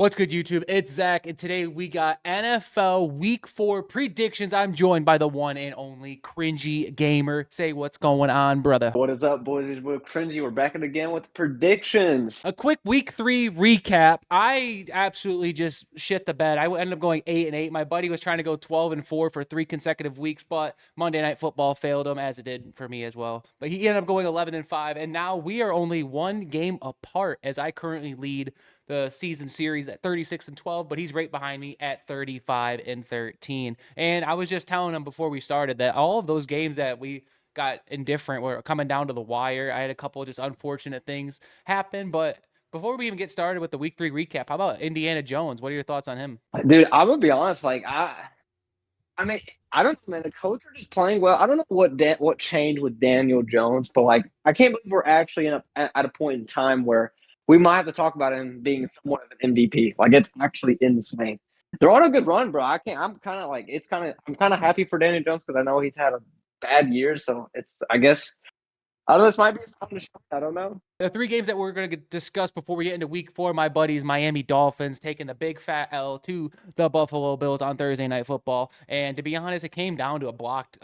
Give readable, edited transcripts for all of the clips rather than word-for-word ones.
What's good, YouTube? It's Zach, and today we got NFL Week 4 predictions. I'm joined by the one and only Cringy Gamer. Say what's going on, brother. What is up, boys? It's Will Cringy. We're back again with predictions. A quick Week 3 recap. I absolutely just shit the bed. I ended up going 8-8. My buddy was trying to go 12-4 for 3 consecutive weeks, but Monday Night Football failed him, as it did for me as well. But he ended up going 11-5, and now we are only one game apart, as I currently lead the season series at 36-12, but he's right behind me at 35-13. And I was just telling him before we started that all of those games that we got indifferent were coming down to the wire. I had a couple of just unfortunate things happen, but before we even get started with the week 3 recap, how about Indiana Jones? What are your thoughts on him? Dude, I'm gonna be honest. I mean, I don't know, man. The coach are just playing well. I don't know what changed with Daniel Jones, but I can't believe we're actually at a point in time where we might have to talk about him being somewhat of an MVP. Like, it's actually insane. They're on a good run, bro. I can't. I'm kind of happy for Daniel Jones because I know he's had a bad year. So I guess, I don't know. This might be something to show. I don't know. The 3 games that we're going to discuss before we get into week 4, my buddies, Miami Dolphins, taking the big fat L to the Buffalo Bills on Thursday Night Football. And to be honest, it came down to a blocked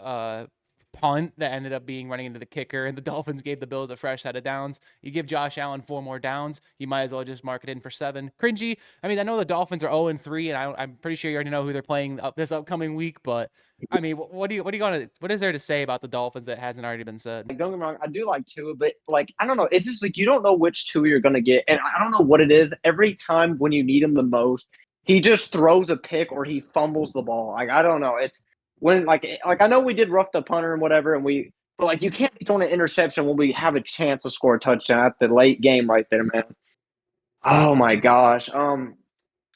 punt that ended up being running into the kicker, and the Dolphins gave the Bills a fresh set of downs. You give Josh Allen 4 more downs, you might as well just mark it in for 7. Cringy. I mean, I know the Dolphins are 0-3, and I'm pretty sure you already know who they're playing this upcoming week, but I mean, what is there to say about the Dolphins that hasn't already been said? Don't get me wrong, I do like Tua, but I don't know. It's just you don't know which Tua you're gonna get, and I don't know what it is. Every time when you need him the most, he just throws a pick or he fumbles the ball. I don't know. It's when I know we did rough the punter and whatever, but you can't be throwing an interception when we have a chance to score a touchdown at the late game right there, man. Oh my gosh. I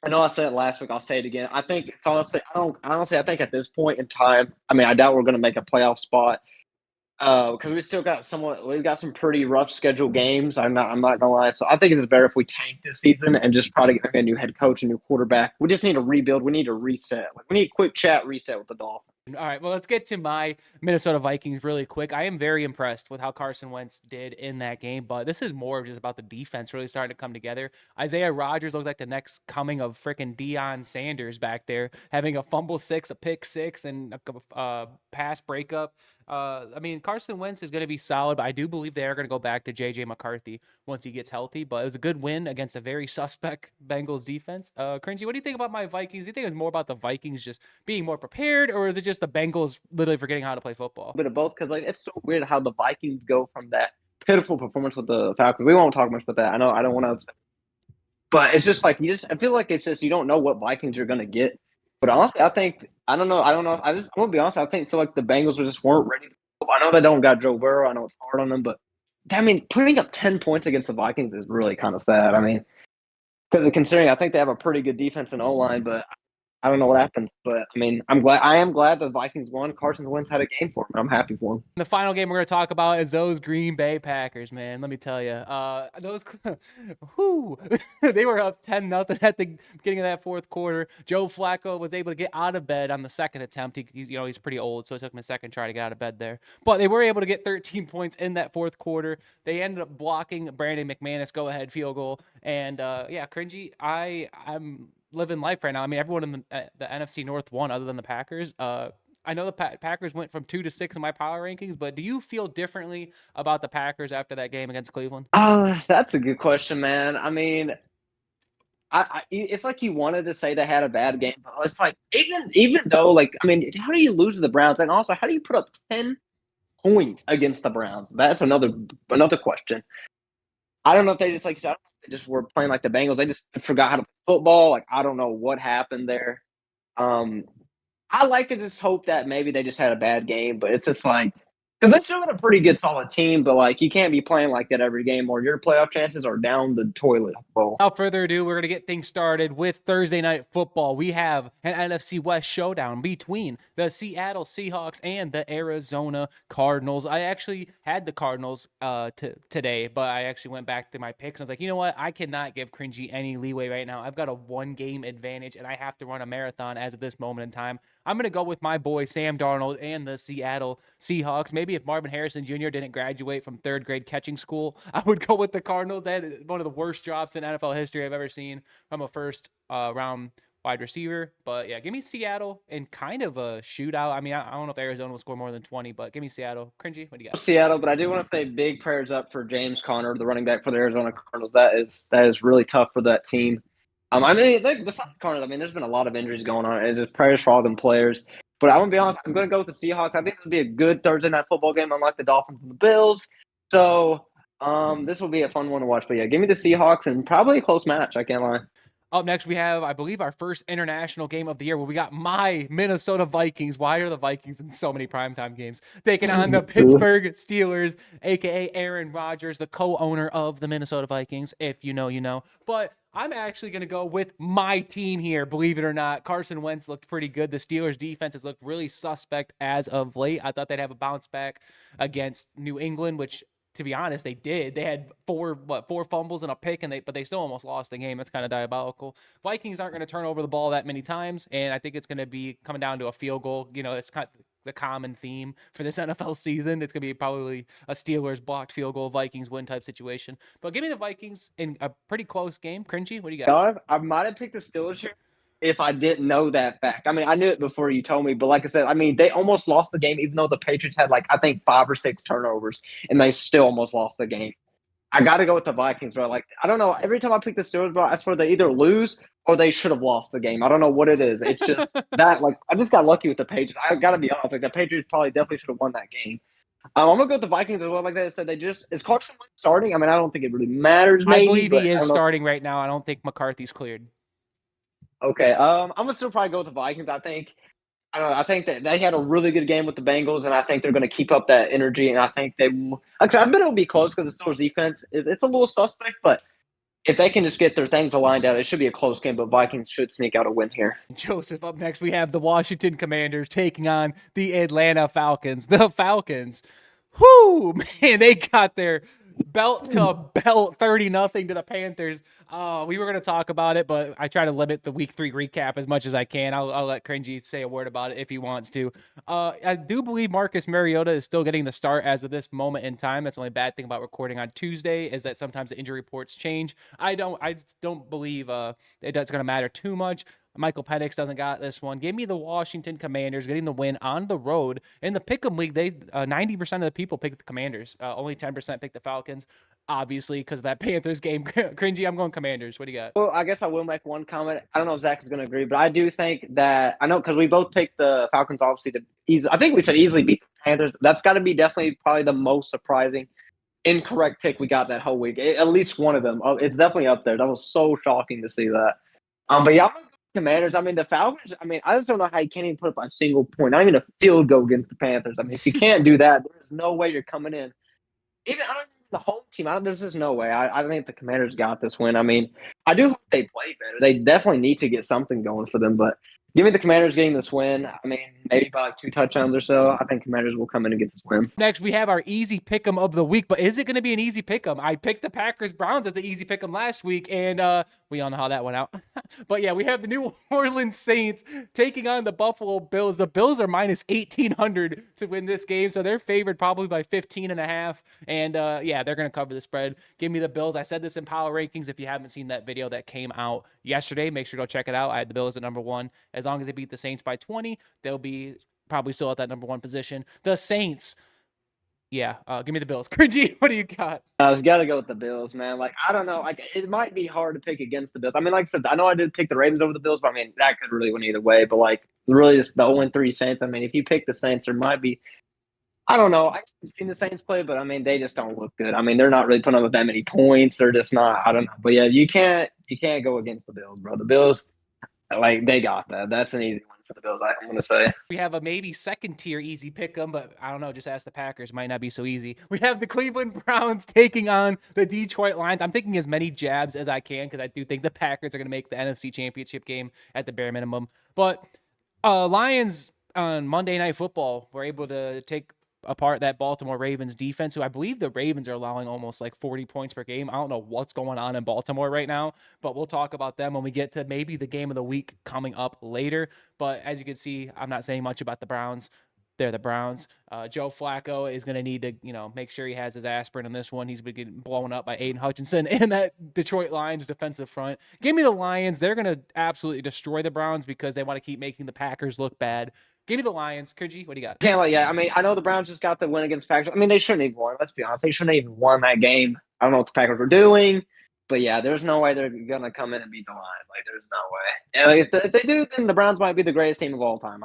know I said it last week. I'll say it again. I think honestly, I think at this point in time, I mean, I doubt we're going to make a playoff spot because we've got some pretty rough scheduled games. I'm not gonna lie. So I think it's better if we tank this season and just try to get a new head coach, a new quarterback. We just need to rebuild. We need to reset. We need a quick chat reset with the Dolphins. All right, well, let's get to my Minnesota Vikings really quick. I am very impressed with how Carson Wentz did in that game, but this is more of just about the defense really starting to come together. Isaiah Rodgers looked like the next coming of freaking Deion Sanders back there, having a fumble 6, a pick 6, and a pass breakup. I mean, Carson Wentz is going to be solid, but I do believe they are going to go back to J.J. McCarthy once he gets healthy. But it was a good win against a very suspect Bengals defense. Cringy, what do you think about my Vikings? Do you think it's more about the Vikings just being more prepared, or is it just the Bengals literally forgetting how to play football? A bit of both, because it's so weird how the Vikings go from that pitiful performance with the Falcons. We won't talk much about that. I know I don't want to upset, but it's just I feel like it's just you don't know what Vikings you're going to get. But honestly, I don't know. I'm gonna be honest. Feel like the Bengals just weren't ready. I know they don't got Joe Burrow. I know it's hard on them, but I mean, putting up 10 points against the Vikings is really kind of sad. I mean, because considering I think they have a pretty good defense and O line, but I don't know what happened, but I mean, I am glad the Vikings won. Carson Wentz had a game for him. I'm happy for him. The final game we're going to talk about is those Green Bay Packers, man. Let me tell you, whoo, they were up 10-0 at the beginning of that fourth quarter. Joe Flacco was able to get out of bed on the second attempt. He's pretty old, so it took him a second try to get out of bed there. But they were able to get 13 points in that fourth quarter. They ended up blocking Brandon McManus go-ahead field goal, and yeah, Cringy, I'm living life right now. I mean, everyone in the NFC North won other than the Packers. I know the Packers went from 2 to 6 in my power rankings, but do you feel differently about the Packers after that game against Cleveland? That's a good question, man. I mean, it's like you wanted to say they had a bad game, but it's like even though I mean, how do you lose to the Browns? And also, how do you put up 10 points against the Browns? That's another question. I don't know if they just they just were playing like the Bengals. They just forgot how to play football. I don't know what happened there. I like to just hope that maybe they just had a bad game, but it's just because they still got a pretty good, solid team, but you can't be playing like that every game, or your playoff chances are down the toilet bowl. Without further ado, we're going to get things started with Thursday Night Football. We have an NFC West showdown between the Seattle Seahawks and the Arizona Cardinals. I actually had the Cardinals today, but I actually went back to my picks. And I was like, you know what? I cannot give Cringy any leeway right now. I've got a 1-game advantage, and I have to run a marathon as of this moment in time. I'm going to go with my boy Sam Darnold and the Seattle Seahawks. Maybe maybe if Marvin Harrison Jr. didn't graduate from third grade catching school, I would go with the Cardinals. They had one of the worst drops in NFL history I've ever seen from a first round wide receiver. But yeah, give me Seattle in kind of a shootout. I mean, I don't know if Arizona will score more than 20, but give me Seattle. Cringy, what do you got? Seattle, but I do want to say big prayers up for James Conner, the running back for the Arizona Cardinals. That is really tough for that team. I mean, the Cardinals. I mean, there's been a lot of injuries going on. It's just prayers for all them players. But I'm gonna be honest. I'm gonna go with the Seahawks. I think it'll be a good Thursday night football game, unlike the Dolphins and the Bills. So, this will be a fun one to watch. But yeah, give me the Seahawks and probably a close match. I can't lie. Up next, we have, I believe, our first international game of the year where we got my Minnesota Vikings. Why are the Vikings in so many primetime games? Taking on the Pittsburgh Steelers, a.k.a. Aaron Rodgers, the co-owner of the Minnesota Vikings. If you know, you know. But I'm actually going to go with my team here, believe it or not. Carson Wentz looked pretty good. The Steelers' defense has looked really suspect as of late. I thought they'd have a bounce back against New England, which, to be honest, they did. They had four fumbles and a pick, but they still almost lost the game. That's kind of diabolical. Vikings aren't going to turn over the ball that many times, and I think it's going to be coming down to a field goal. You know, it's kind of the common theme for this NFL season. It's going to be probably a Steelers blocked field goal, Vikings win type situation. But give me the Vikings in a pretty close game. Cringy, what do you got? I might have picked the Steelers here if I didn't know that fact. I mean, I knew it before you told me, but like I said, I mean, they almost lost the game, even though the Patriots had like I think 5 or 6 turnovers, and they still almost lost the game. I got to go with the Vikings, bro. Like I don't know. Every time I pick the Steelers, bro, I swear they either lose or they should have lost the game. I don't know what it is. It's just that like I just got lucky with the Patriots. I got to be honest. Like the Patriots probably definitely should have won that game. I'm gonna go with the Vikings as well. Like I said, is Carson Wentz starting? I mean, I don't think it really matters. I Maybe, believe but he I is don't know. starting right now. I don't think McCarthy's cleared. Okay, I'm gonna still probably go with the Vikings. I don't know. I think that they had a really good game with the Bengals, and I think they're going to keep up that energy. And I think they will. Like I said, I bet it'll be close because the Steelers' defense it's a little suspect. But if they can just get their things aligned out, it should be a close game. But Vikings should sneak out a win here. Joseph, up next, we have the Washington Commanders taking on the Atlanta Falcons. The Falcons, whoo, man, they got their belt to belt 30-0 to the Panthers. We were going to talk about it, but I try to limit the week 3 recap as much as I can. I'll let Cringy say a word about it if he wants to. I do believe Marcus Mariota is still getting the start as of this moment in time. That's the only bad thing about recording on Tuesday is that sometimes the injury reports change. I don't believe that's going to matter too much. Michael Penix doesn't got this one. Give me the Washington Commanders getting the win on the road. In the Pick'em League, 90% of the people picked the Commanders. Only 10% picked the Falcons, obviously, because of that Panthers game. Cringy, I'm going Commanders. What do you got? Well, I guess I will make one comment. I don't know if Zach is going to agree, but I do think that I know because we both picked the Falcons, obviously I think we said easily beat the Panthers. That's got to be definitely probably the most surprising incorrect pick we got that whole week. At least one of them. It's definitely up there. That was so shocking to see that. But yeah, I'm gonna go Commanders. I mean, the Falcons. I mean, I just don't know how you can't even put up a single point, not even a field goal against the Panthers. I mean, if you can't do that, there's no way you're coming in. Even I don't even the home team. There's just no way. I think the Commanders got this win. I mean, I do hope they play better. They definitely need to get something going for them. But give me the Commanders getting this win. I mean, maybe by like 2 touchdowns or so. I think Commanders will come in and get this win. Next, we have our easy pick'em of the week, but is it going to be an easy pick'em? I picked the Packers Browns as the easy pick'em last week, and we all know how that went out. But yeah, we have the New Orleans Saints taking on the Buffalo Bills. The Bills are minus 1,800 to win this game, so they're favored probably by 15.5. And yeah, they're going to cover the spread. Give me the Bills. I said this in Power Rankings. If you haven't seen that video that came out yesterday, make sure to go check it out. I had the Bills at number 1. As long as they beat the Saints by 20, they'll be probably still at that number 1 position. The Saints, yeah, give me the Bills. Cringy, what do you got? I've got to go with the Bills, man. Like, I don't know. Like, it might be hard to pick against the Bills. I mean, like I said, I know I did pick the Ravens over the Bills, but I mean, that could really win either way. But, like, really just the 0-3 Saints. I mean, if you pick the Saints, there might be, I don't know. I've seen the Saints play, but I mean, they just don't look good. I mean, they're not really putting up that many points. They're just not, I don't know. But yeah, you can't go against the Bills, bro. The Bills, like, they got that. That's an easy one for the Bills, I'm going to say. We have a maybe second tier easy pick 'em, but I don't know. Just ask the Packers. Might not be so easy. We have the Cleveland Browns taking on the Detroit Lions. I'm taking as many jabs as I can because I do think the Packers are going to make the NFC Championship game at the bare minimum. But Lions on Monday Night Football were able to take apart that Baltimore Ravens defense, who I believe the Ravens are allowing almost like 40 points per game. I don't know what's going on in Baltimore right now, but we'll talk about them when we get to maybe the game of the week coming up later. But as you can see, I'm not saying much about the Browns. They're the Browns. Joe Flacco is going to need to, make sure he has his aspirin on this one. He's been getting blown up by Aiden Hutchinson and that Detroit Lions defensive front. Give me the Lions. They're going to absolutely destroy the Browns because they want to keep making the Packers look bad. Give me the Lions. Kyrgy, what do you got? Can't let, yeah. I mean, I know the Browns just got the win against the Packers. I mean, they shouldn't have won. Let's be honest. They shouldn't have even won that game. I don't know what the Packers were doing. But yeah, there's no way they're gonna come in and beat the Lions. Like, there's no way. And if they do, then the Browns might be the greatest team of all time.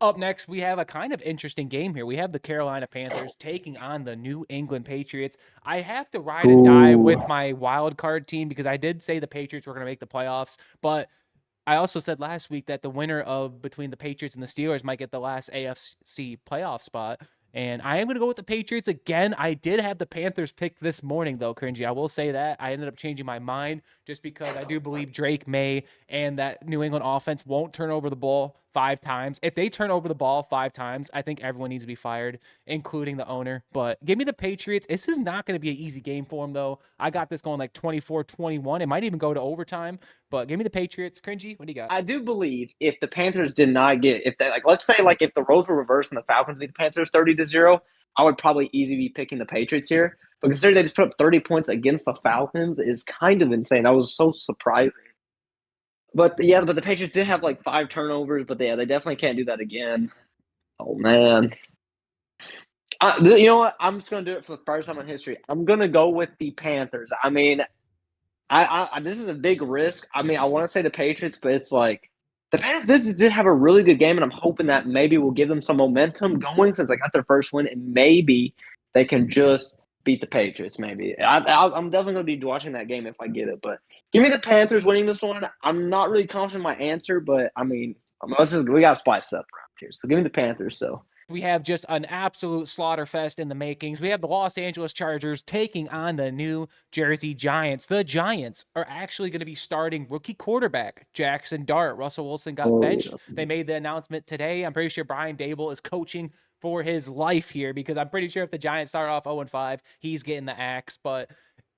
Up next, we have a kind of interesting game here. We have the Carolina Panthers taking on the New England Patriots. I have to ride and die with my wild card team because I did say the Patriots were going to make the playoffs, but I also said last week that the winner of between the Patriots and the Steelers might get the last AFC playoff spot. And I am going to go with the Patriots again. I did have the Panthers picked this morning, though, Cringy. I will say that. I ended up changing my mind just because I do believe Drake May and that New England offense won't turn over the ball 5 times. If they turn over the ball 5 times, I think everyone needs to be fired, including the owner. But give me the Patriots. This is not going to be an easy game for them, though. I got this going like 24-21. It might even go to overtime. But give me the Patriots. Cringy, what do you got? I do believe if the Panthers did not get, if they, like, let's say, like, if the roles were reversed and the Falcons beat the Panthers 30-0, I would probably easily be picking the Patriots here. But considering they just put up 30 points against the Falcons is kind of insane. That was so surprising. But yeah, but the Patriots did have like 5 turnovers, but yeah, they definitely can't do that again. Oh man. You know what? I'm just gonna do it for the first time in history. I'm gonna go with the Panthers. I mean, I this is a big risk. I mean, I want to say the Patriots, but it's like the Panthers did have a really good game, and I'm hoping that maybe will give them some momentum going since they got their first win, and maybe they can just beat the Patriots. Maybe I'm definitely going to be watching that game if I get it. But give me the Panthers winning this one. I'm not really confident in my answer, but I mean, we got to spice up around here. So give me the Panthers. So. We have just an absolute slaughter fest in the makings. We have the Los Angeles Chargers taking on the New Jersey Giants. The Giants are actually going to be starting rookie quarterback Jackson Dart. Russell Wilson got benched. They made the announcement today. I'm pretty sure Brian Dable is coaching for his life here because I'm pretty sure if the Giants start off 0-5, he's getting the axe. But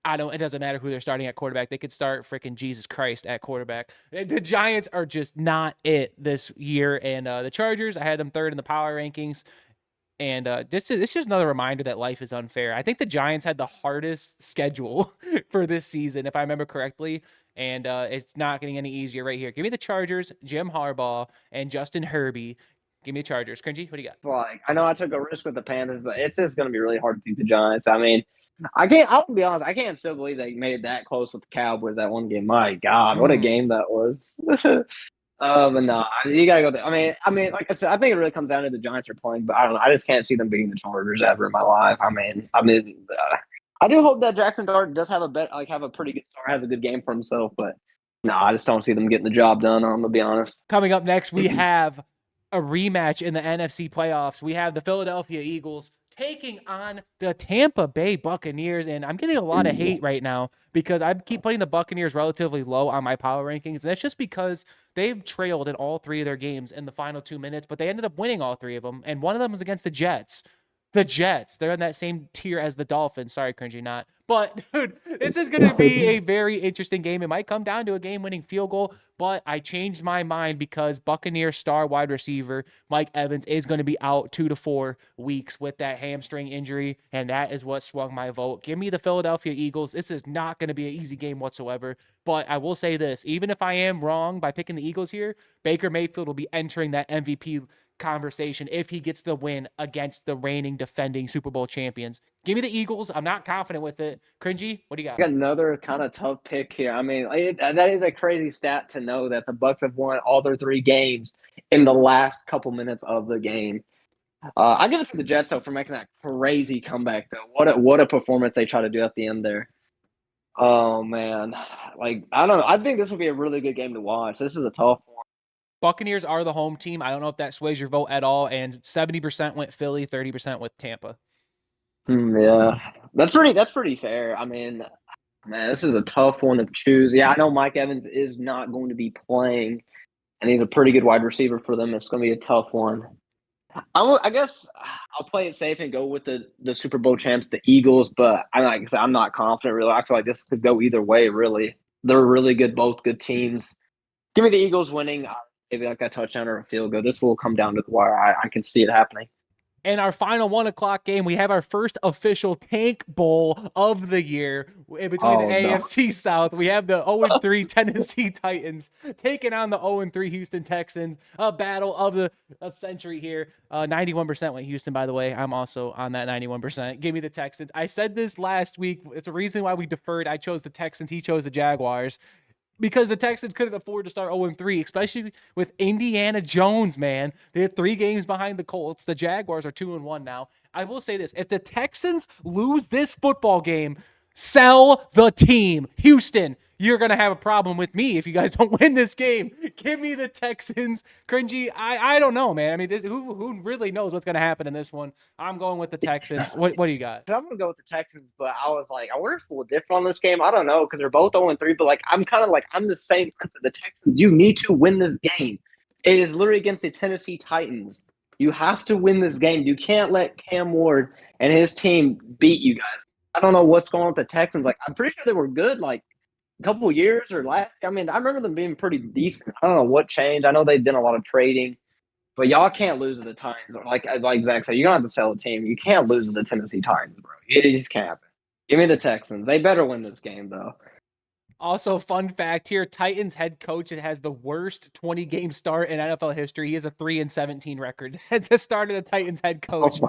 it doesn't matter who they're starting at quarterback. They could start freaking Jesus Christ at quarterback. The Giants are just not it this year. And the Chargers, I had them third in the power rankings. And it's just another reminder that life is unfair. I think the Giants had the hardest schedule for this season, if I remember correctly. And it's not getting any easier right here. Give me the Chargers, Jim Harbaugh, and Justin Herbie. Give me the Chargers. Cringy, what do you got? Like, I know I took a risk with the Panthers, but it's just going to be really hard to beat the Giants. I mean, I'll be honest, I can't still believe they made it that close with the Cowboys that one game. My God, what a game that was. But no, you gotta go there. I mean, like I said, I think it really comes down to the Giants are playing, but I don't know. I just can't see them beating the Chargers ever in my life. I do hope that Jackson Dart does have have a pretty good start, has a good game for himself, but no, I just don't see them getting the job done. I'm gonna be honest. Coming up next, we have a rematch in the NFC playoffs. We have the Philadelphia Eagles taking on the Tampa Bay Buccaneers, and I'm getting a lot of hate right now because I keep putting the Buccaneers relatively low on my power rankings, and that's just because they've trailed in all 3 of their games in the final 2 minutes, but they ended up winning all 3 of them, and one of them was against the Jets. The Jets, they're in that same tier as the Dolphins. Sorry, Cringy, not. But, dude, this is going to be a very interesting game. It might come down to a game-winning field goal, but I changed my mind because Buccaneer star wide receiver Mike Evans is going to be out 2 to 4 weeks with that hamstring injury, and that is what swung my vote. Give me the Philadelphia Eagles. This is not going to be an easy game whatsoever, but I will say this. Even if I am wrong by picking the Eagles here, Baker Mayfield will be entering that MVP conversation if he gets the win against the reigning defending Super Bowl champions. Give me the Eagles. I'm not confident with it. Cringy, what do you got? I got another kind of tough pick here. I mean, that is a crazy stat to know that the Bucs have won all their 3 games in the last couple minutes of the game. I give it to the Jets though for making that crazy comeback though. What a performance they try to do at the end there. Oh man, like I don't know. I think this will be a really good game to watch. This is a tough one. Buccaneers are the home team. I don't know if that sways your vote at all. And 70% went Philly, 30% with Tampa. Yeah, that's pretty fair. I mean, man, this is a tough one to choose. Yeah, I know Mike Evans is not going to be playing, and he's a pretty good wide receiver for them. It's going to be a tough one. I guess I'll play it safe and go with the Super Bowl champs, the Eagles. But like I said, I'm not confident really. I feel like this could go either way. Really, they're really good, both good teams. Give me the Eagles winning. maybe like a touchdown or a field goal. This will come down to the wire. I can see it happening. And our final 1 o'clock game, we have our first official tank bowl of the year in between the Oh no. AFC South. We have the 0-3 Tennessee Titans taking on the 0-3 Houston Texans. A battle of the century here. 91% went Houston, by the way. I'm also on that 91%. Give me the Texans. I said this last week. It's a reason why we deferred. I chose the Texans. He chose the Jaguars. Because the Texans couldn't afford to start 0-3, especially with Indiana Jones, man. They're 3 games behind the Colts. The Jaguars are 2-1 now. I will say this. If the Texans lose this football game, sell the team. Houston, you're going to have a problem with me if you guys don't win this game. Give me the Texans. Cringy, I don't know, man. I mean, who really knows what's going to happen in this one? I'm going with the Texans. What do you got? I'm gonna go with the Texans, but I was like, I wonder if we'll differ on this game. I don't know because they're both 0-3, but like I'm kind of like I'm the same mindset. The Texans, you need to win this game. It is literally against the Tennessee Titans. You have to win this game. You can't let Cam Ward and his team beat you guys. I don't know what's going on with the Texans. Like I'm pretty sure they were good like a couple of years or last. I mean, I remember them being pretty decent. I don't know what changed. I know they've done a lot of trading. But y'all can't lose to the Titans. Like Zach said, you're gonna have to sell a team. You can't lose to the Tennessee Titans, bro. It just can't happen. Give me the Texans. They better win this game, though. Also, fun fact here: Titans head coach has the worst 20-game start in NFL history. He has a 3-17 record as the start of the Titans head coach.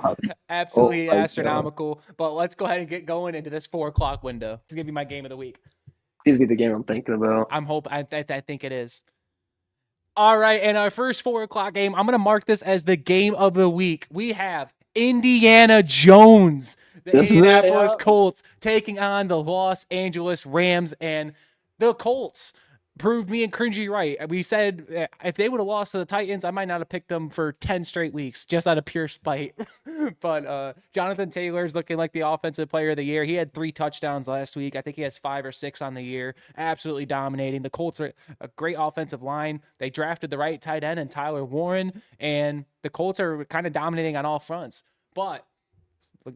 Absolutely astronomical. God. But let's go ahead and get going into this 4 o'clock window. This is gonna be my game of the week. Please be the game I'm thinking about. I think it is. All right, and our first 4 o'clock game, I'm gonna mark this as the game of the week. We have Indiana Jones, the Indianapolis Colts, taking on the Los Angeles Rams, and the Colts proved me and Cringy right. We said if they would have lost to the Titans, I might not have picked them for 10 straight weeks, just out of pure spite. But Jonathan Taylor's looking like the offensive player of the year. He had 3 touchdowns last week. I think he has 5 or 6 on the year. Absolutely dominating. The Colts are a great offensive line. They drafted the right tight end and Tyler Warren, and the Colts are kind of dominating on all fronts. But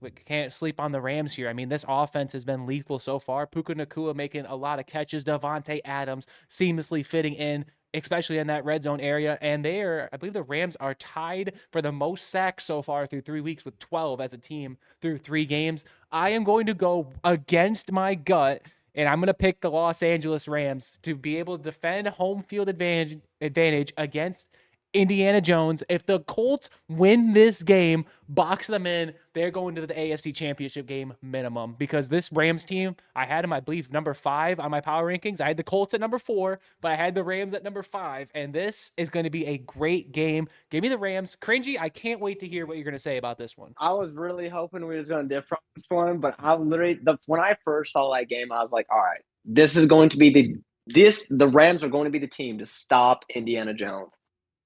we can't sleep on the Rams here. I mean, this offense has been lethal so far. Puka Nacua making a lot of catches. Davante Adams seamlessly fitting in, especially in that red zone area. And I believe the Rams are tied for the most sacks so far through 3 weeks with 12 as a team through 3 games. I am going to go against my gut, and I'm going to pick the Los Angeles Rams to be able to defend home field advantage against Indiana Jones. If the Colts win this game, box them in, they're going to the AFC Championship game minimum, because this Rams team, I had them, I believe, number 5 on my power rankings. I had the Colts at number 4, but I had the Rams at number 5, and this is going to be a great game. Give me the Rams. Cringy, I can't wait to hear what you're going to say about this one. I was really hoping we was going to differ on this one, but I literally, when I first saw that game, I was like, all right, this is going to be the Rams are going to be the team to stop Indiana Jones.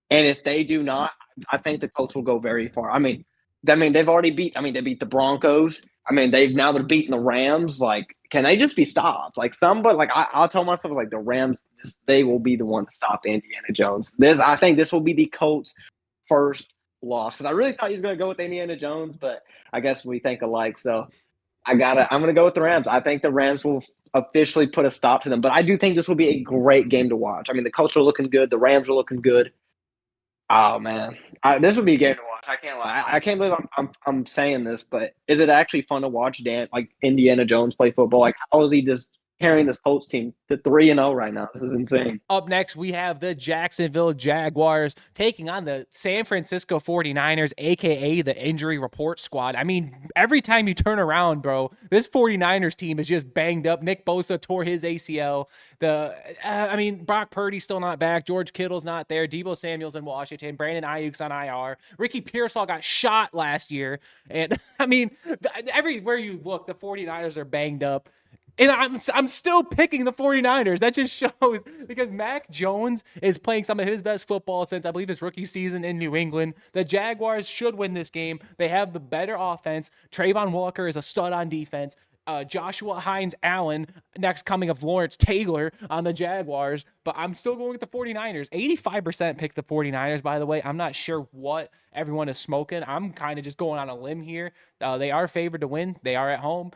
And if they do not, I think the Colts will go very far. I mean, they've already beat. I mean, they beat the Broncos. I mean, they're beating the Rams. Like, can they just be stopped? Like I'll tell myself like the Rams, they will be the one to stop Indiana Jones. I think this will be the Colts' first loss, because I really thought he was going to go with Indiana Jones, but I guess we think alike. So I'm going to go with the Rams. I think the Rams will officially put a stop to them. But I do think this will be a great game to watch. I mean, the Colts are looking good. The Rams are looking good. Oh man, this would be a game to watch. I can't lie. I can't believe I'm saying this, but is it actually fun to watch Indiana Jones play football? Like, how is he just carrying this Colts team to 3-0 right now? This is insane. Up next, we have the Jacksonville Jaguars taking on the San Francisco 49ers, aka the injury report squad. I mean, every time you turn around, bro, this 49ers team is just banged up. Nick Bosa tore his ACL. Brock Purdy's still not back. George Kittle's not there. Deebo Samuel's in Washington. Brandon Ayuk's on IR. Ricky Pearsall got shot last year. And, I mean, everywhere you look, the 49ers are banged up. And I'm still picking the 49ers. That just shows, because Mac Jones is playing some of his best football since, I believe, his rookie season in New England. The Jaguars should win this game. They have the better offense. Trayvon Walker is a stud on defense. Joshua Hines-Allen, next coming of Lawrence Taylor on the Jaguars. But I'm still going with the 49ers. 85% picked the 49ers, by the way. I'm not sure what everyone is smoking. I'm kind of just going on a limb here. They are favored to win. They are at home.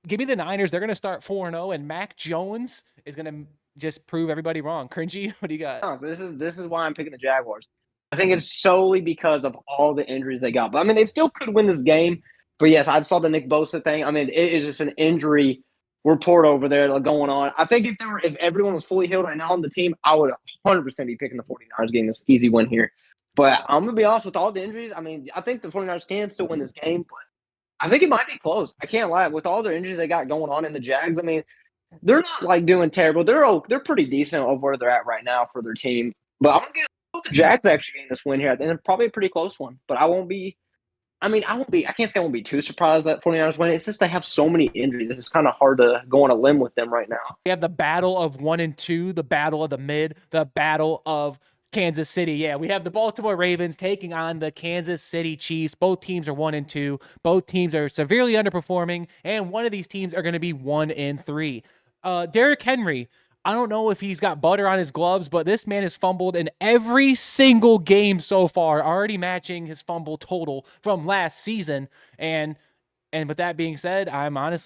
Give me the Niners. They're going to start 4-0, and Mac Jones is going to just prove everybody wrong. Cringy, what do you got? No, this is why I'm picking the Jaguars. I think it's solely because of all the injuries they got. But I mean, they still could win this game. But yes, I saw the Nick Bosa thing. I mean, it is just an injury report over there going on. I think if everyone was fully healed right now on the team, I would 100% be picking the 49ers getting this easy win here. But I'm gonna be honest, with all the injuries, I mean, I think the 49ers can still win this game, but I think it might be close. I can't lie. With all the injuries they got going on in the Jags, I mean, they're not like doing terrible. They're pretty decent of where they're at right now for their team. But I'm gonna get the Jags actually getting this win here, and probably a pretty close one. But I won't be. I mean, I can't say I won't be too surprised that 49ers win. It's just they have so many injuries. It's kind of hard to go on a limb with them right now. We have the battle of 1 and 2, the battle of the mid, the battle of Kansas City. Yeah, we have the Baltimore Ravens taking on the Kansas City Chiefs. Both teams are 1 and 2. Both teams are severely underperforming, and one of these teams are going to be 1 and 3. Derrick Henry, I don't know if he's got butter on his gloves, but this man has fumbled in every single game so far, already matching his fumble total from last season. And with that being said, I'm going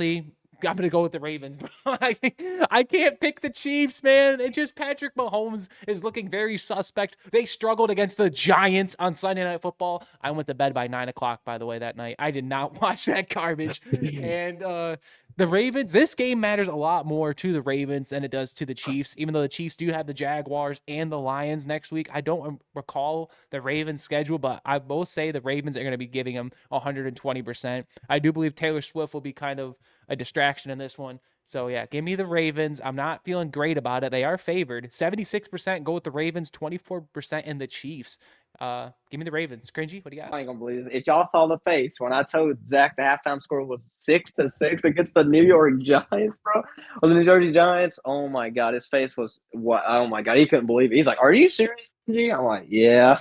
to go with the Ravens. I can't pick the Chiefs, man. It's just Patrick Mahomes is looking very suspect. They struggled against the Giants on Sunday Night Football. I went to bed by 9 o'clock, by the way, that night. I did not watch that garbage. And the Ravens, this game matters a lot more to the Ravens than it does to the Chiefs, even though the Chiefs do have the Jaguars and the Lions next week. I don't recall the Ravens' schedule, but I both say the Ravens are going to be giving them 120%. I do believe Taylor Swift will be kind of a distraction in this one. So, yeah, give me the Ravens. I'm not feeling great about it. They are favored. 76% go with the Ravens, 24% in the Chiefs. Give me the Ravens. Cringy, what do you got? I ain't gonna believe it. If y'all saw the face when I told Zach the halftime score was 6-6 against the New York Giants, bro, or the New Jersey Giants. Oh my god, his face was what? Oh my god, he couldn't believe it. He's like, "Are you serious, G?" I'm like, "Yeah."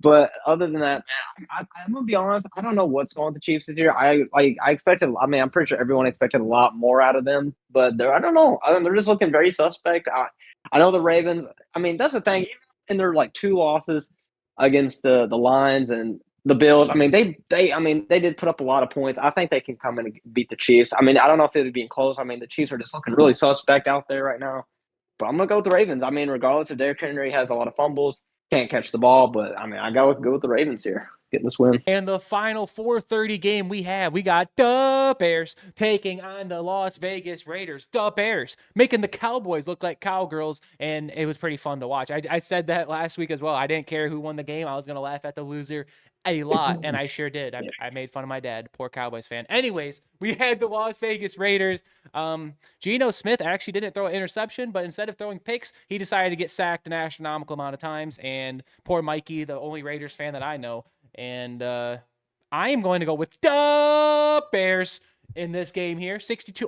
But other than that, man, I'm gonna be honest. I don't know what's going with the Chiefs this year. I expected. I mean, I'm pretty sure everyone expected a lot more out of them, but I don't know. They're just looking very suspect. I know the Ravens. I mean, that's the thing. Even in their like 2 losses against the Lions and the Bills, I mean, they did put up a lot of points. I think they can come in and beat the Chiefs. I mean, I don't know if it would be close. I mean, the Chiefs are just looking really suspect out there right now. But I'm gonna go with the Ravens. I mean, regardless if Derrick Henry has a lot of fumbles, can't catch the ball, but I mean, I go with the Ravens here, getting this win. And the final 4:30 game we got the Bears taking on the Las Vegas Raiders. The Bears making the Cowboys look like cowgirls, and it was pretty fun to watch. I said that last week as well. I didn't care who won the game. I was going to laugh at the loser a lot, and I sure did. I made fun of my dad, poor Cowboys fan. Anyways, we had the Las Vegas Raiders. Geno Smith actually didn't throw an interception, but instead of throwing picks, he decided to get sacked an astronomical amount of times, and poor Mikey, the only Raiders fan that I know. And I am going to go with the Bears in this game here.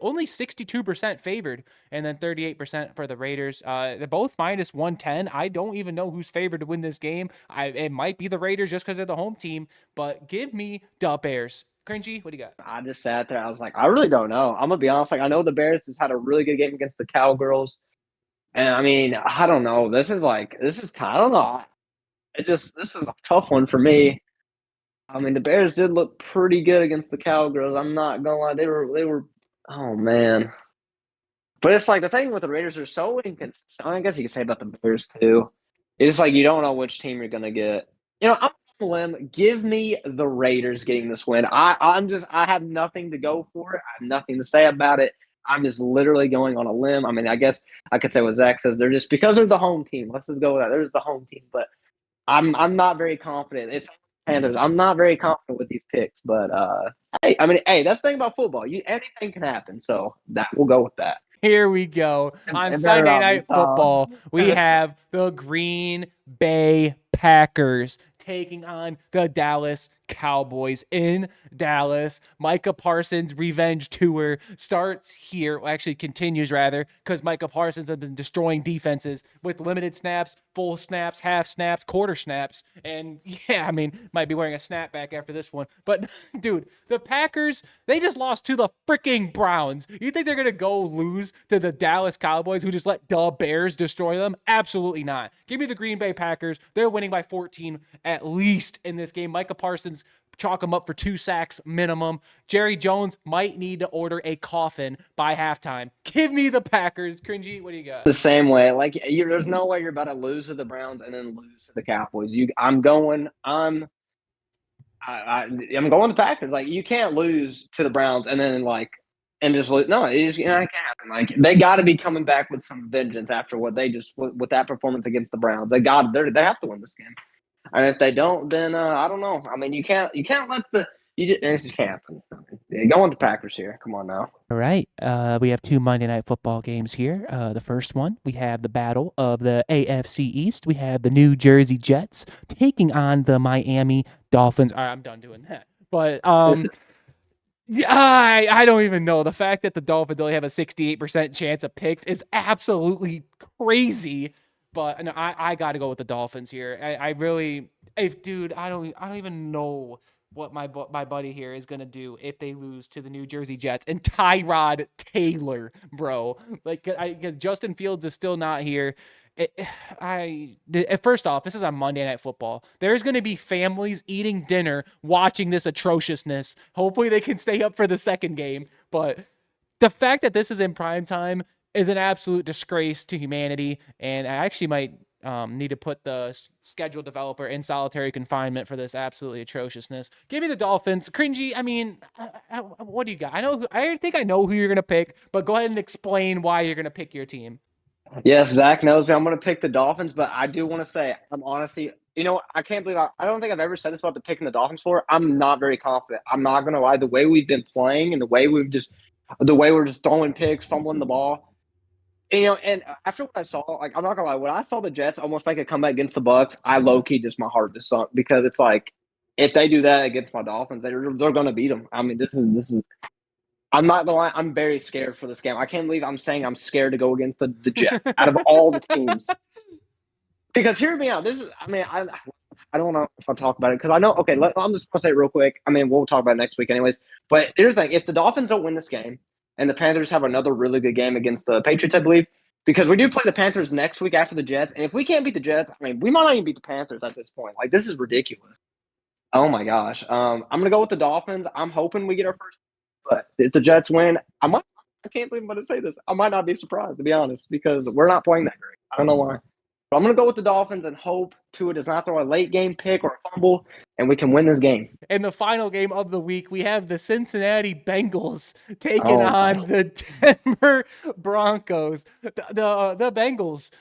Only 62% favored, and then 38% for the Raiders. They're both minus 110. I don't even know who's favored to win this game. It might be the Raiders just because they're the home team, but give me the Bears. Cringy, what do you got? I just sat there. I was like, I really don't know. I'm gonna be honest. Like, I know the Bears just had a really good game against the Cowgirls, and I mean, I don't know. This is I don't know. This is a tough one for me. I mean, the Bears did look pretty good against the Cowgirls. I'm not gonna lie, they were. Oh man, but it's like the thing with the Raiders are so inconsistent. I guess you could say about the Bears too. It's like you don't know which team you're gonna get. I'm on a limb. Give me the Raiders getting this win. I have nothing to go for it. I have nothing to say about it. I'm just literally going on a limb. I mean, I guess I could say what Zach says. They're just because they're the home team. Let's just go with that. They're just the home team, but I'm not very confident. It's Panthers. I'm not very confident with these picks, but hey, that's the thing about football. Anything can happen, so we'll go with that. Here we go. On Sunday Night Football, we have the Green Bay Packers taking on the Dallas Cowboys in Dallas. Micah Parsons' revenge tour starts here. Well, actually continues rather, because Micah Parsons has been destroying defenses with limited snaps, full snaps, half snaps, quarter snaps. And yeah, I mean, might be wearing a snapback after this one. But dude, the Packers, they just lost to the freaking Browns. You think they're going to go lose to the Dallas Cowboys who just let the Bears destroy them? Absolutely not. Give me the Green Bay Packers. They're winning by 14 at least in this game. Micah Parsons chalk him up for 2 sacks minimum. Jerry Jones might need to order a coffin by halftime. Give me the Packers. Cringy, what do you got? The same way. Like, there's no way you're about to lose to the Browns and then lose to the Cowboys. I'm going the Packers. Like, you can't lose to the Browns and then and just lose. No, it can't happen. Like, they got to be coming back with some vengeance after what they just with that performance against the Browns. They have to win this game. And if they don't, then I don't know. I mean, you can't let it just can't happen. Go with the Packers here. Come on now. All right. We have 2 Monday Night Football games here. The first one, we have the battle of the AFC East. We have the New Jersey Jets taking on the Miami Dolphins. All right, I'm done doing that. But I don't even know. The fact that the Dolphins only have a 68% chance of picks is absolutely crazy. But no, I got to go with the Dolphins here. I really, dude, I don't even know what my buddy here is gonna do if they lose to the New Jersey Jets and Tyrod Taylor, bro. Like, because Justin Fields is still not here. First off, this is on Monday Night Football. There's going to be families eating dinner watching this atrociousness. Hopefully they can stay up for the second game. But the fact that this is in prime time is an absolute disgrace to humanity. And I actually might need to put the schedule developer in solitary confinement for this absolutely atrociousness. Give me the Dolphins. Cringy, I mean, what do you got? I think I know who you're going to pick, but go ahead and explain why you're going to pick your team. Yes, Zach knows me. I'm going to pick the Dolphins, but I do want to say I'm honestly, I can't believe I don't think I've ever said this about picking the Dolphins for. I'm not very confident. I'm not going to lie. The way we've been playing and the way we're just throwing picks, fumbling the ball. And after what I saw, like, I'm not gonna lie, when I saw the Jets almost make a comeback against the Bucks, I low key my heart just sunk because it's like if they do that against my Dolphins, they're gonna beat them. I mean, this is. I'm not gonna lie, I'm very scared for this game. I can't believe I'm saying I'm scared to go against the Jets out of all the teams. Because hear me out. I don't know if I'll talk about it because I know. Okay, I'm just gonna say it real quick. I mean, we'll talk about it next week anyways. But here's the thing: if the Dolphins don't win this game, and the Panthers have another really good game against the Patriots, I believe, because we do play the Panthers next week after the Jets, and if we can't beat the Jets, I mean, we might not even beat the Panthers at this point. Like, this is ridiculous. Oh my gosh. I'm gonna go with the Dolphins. I'm hoping we get our first, but if the Jets win, I can't believe I'm gonna say this. I might not be surprised, to be honest, because we're not playing that great. I don't know why. But I'm going to go with the Dolphins and hope Tua does not throw a late game pick or a fumble, and we can win this game. In the final game of the week, we have the Cincinnati Bengals taking on the Denver Broncos. The Bengals,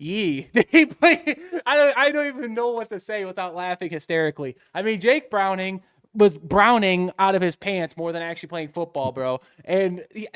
they play. I don't even know what to say without laughing hysterically. I mean, Jake Browning was browning out of his pants more than actually playing football, bro. And he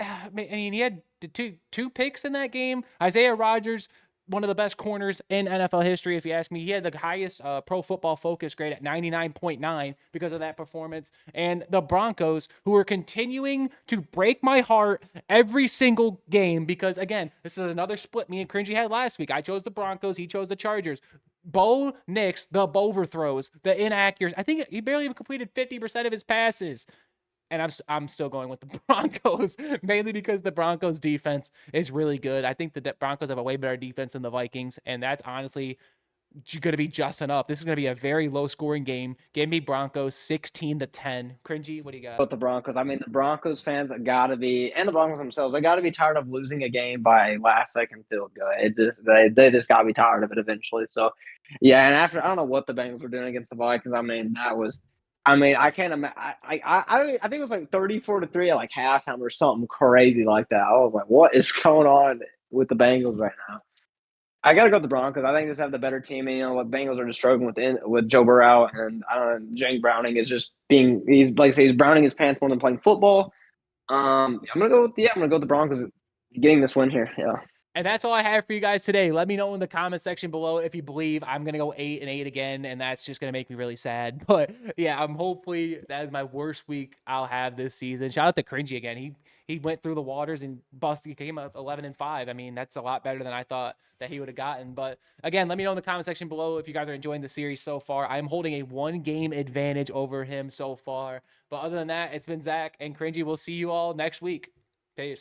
had two picks in that game. Isaiah Rodgers, one of the best corners in NFL history, if you ask me. He had the highest Pro Football Focus grade at 99.9 because of that performance. And the Broncos, who are continuing to break my heart every single game because, again, this is another split me and Cringy had last week. I chose the Broncos. He chose the Chargers. Bo Nix, the overthrows, the inaccuracy. I think he barely even completed 50% of his passes. And I'm still going with the Broncos, mainly because the Broncos defense is really good. I think the Broncos have a way better defense than the Vikings, and that's honestly going to be just enough. This is going to be a very low-scoring game. Give me Broncos 16-10. Cringy, what do you got? With the Broncos, I mean, the Broncos fans got to be, and the Broncos themselves, they got to be tired of losing a game by last-second field goal. They just got to be tired of it eventually. So, yeah, and after, I don't know what the Bengals were doing against the Vikings. I mean, I can't imagine. I think it was like 34-3 at like halftime or something crazy like that. I was like, what is going on with the Bengals right now? I got to go with the Broncos. I think they just have the better team. And, what Bengals are just struggling with Joe Burrow. And I don't know, Jake Browning is just he's browning his pants more than playing football. I'm going to go with the Broncos getting this win here. Yeah. And that's all I have for you guys today. Let me know in the comment section below if you believe I'm going to go 8-8 again, and that's just going to make me really sad. But yeah, hopefully that is my worst week I'll have this season. Shout out to Cringy again. He went through the waters and busted. He came up 11-5. I mean, that's a lot better than I thought that he would have gotten. But again, let me know in the comment section below if you guys are enjoying the series so far. I'm holding a 1-game advantage over him so far. But other than that, it's been Zach and Cringy. We'll see you all next week. Peace.